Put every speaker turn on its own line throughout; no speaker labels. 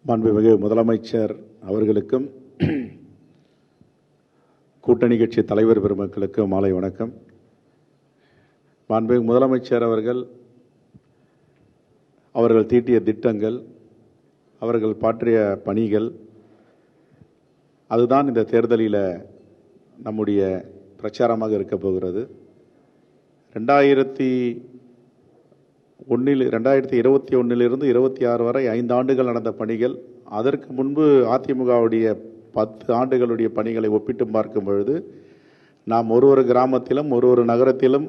மாண்புமிகு முதலமைச்சர் அவர்களுக்கும் கூட்டணி கட்சி தலைவர் பெருமக்களுக்கும் மாலை வணக்கம். மாண்புமிகு முதலமைச்சர் அவர்கள் தீட்டிய திட்டங்கள், அவர்கள் பாற்றிய பணிகள், அதுதான் இந்த தேர்தலில் நம்முடைய பிரச்சாரமாக இருக்க போகிறது. 2021 26 வரை 5 ஆண்டுகள் நடந்த பணிகள், அதற்கு முன்பு அதிமுகவுடைய 10 ஆண்டுகளுடைய பணிகளை ஒப்பிட்டு பார்க்கும் பொழுது நாம் ஒரு கிராமத்திலும் ஒரு நகரத்திலும்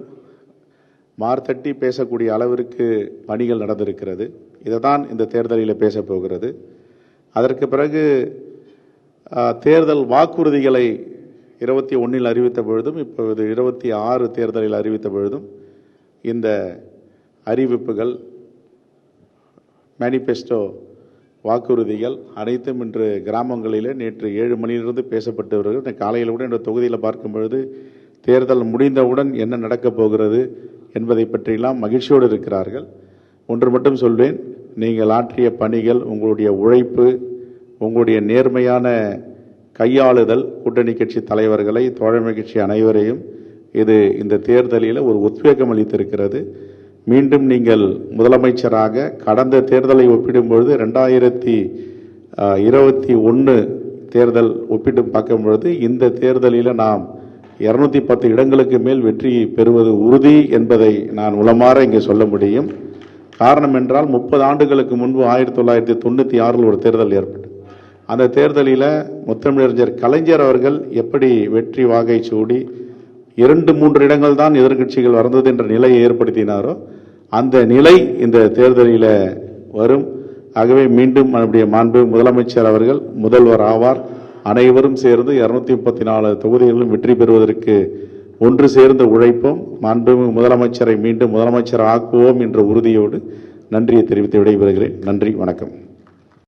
மார்த்தட்டி பேசக்கூடிய அளவிற்கு பணிகள் நடந்திருக்கிறது. இதை தான் இந்த தேர்தலில் பேச போகிறது. அதற்கு பிறகு தேர்தல் வாக்குறுதிகளை 21 அறிவித்த பொழுதும் இப்போது 26 தேர்தலில் அறிவித்த பொழுதும் இந்த அறிவிப்புகள், மேனிஃபெஸ்டோ வாக்குறுதிகள் அனைத்தும் இன்று கிராமங்களிலே நேற்று 7 மணியிலிருந்து பேசப்பட்டு வருகிறது. காலையில் கூட இந்த தொகுதியில் பார்க்கும் பொழுது தேர்தல் முடிந்தவுடன் என்ன நடக்கப் போகிறது என்பதை பற்றியெல்லாம் மகிழ்ச்சியோடு இருக்கிறார்கள். ஒன்று மட்டும் சொல்வேன், நீங்கள் ஆற்றிய பணிகள், உங்களுடைய உழைப்பு, உங்களுடைய நேர்மையான கையாளுதல் கூட்டணி கட்சி தலைவர்களை, தோழமை கட்சி அனைவரையும் இது இந்த தேர்தலில் ஒரு உத்வேகம் அளித்திருக்கிறது. மீண்டும் நீங்கள் முதலமைச்சராக கடந்த தேர்தலை ஒப்பிடும்பொழுது 2021 தேர்தல் ஒப்பிட்டு பார்க்கும் பொழுது இந்த தேர்தலில் நாம் 210 இடங்களுக்கு மேல் வெற்றி பெறுவது உறுதி என்பதை நான் உளமாற இங்கே சொல்ல முடியும். காரணம் என்றால் 30 ஆண்டுகளுக்கு முன்பு 1996 ஒரு தேர்தல் ஏற்பட்டது. அந்த தேர்தலில் முத்தமிழறிஞர் கலைஞர் அவர்கள் எப்படி வெற்றி வாகை சூடி 2-3 இடங்கள் தான் எதிர்கட்சிகள் வந்தது என்ற நிலையை ஏற்படுத்தினாரோ அந்த நிலை இந்த தேர்தலில் வரும். ஆகவே மீண்டும் நம்முடைய மாண்பு முதலமைச்சர் அவர்கள் முதல்வர் ஆவார். அனைவரும் சேர்ந்து 234 தொகுதிகளிலும் வெற்றி பெறுவதற்கு ஒன்று சேர்ந்து உழைப்போம். மாண்பு முதலமைச்சரை மீண்டும் முதலமைச்சர் ஆக்குவோம் என்ற உறுதியோடு நன்றியை தெரிவித்து விடைபெறுகிறேன். நன்றி, வணக்கம்.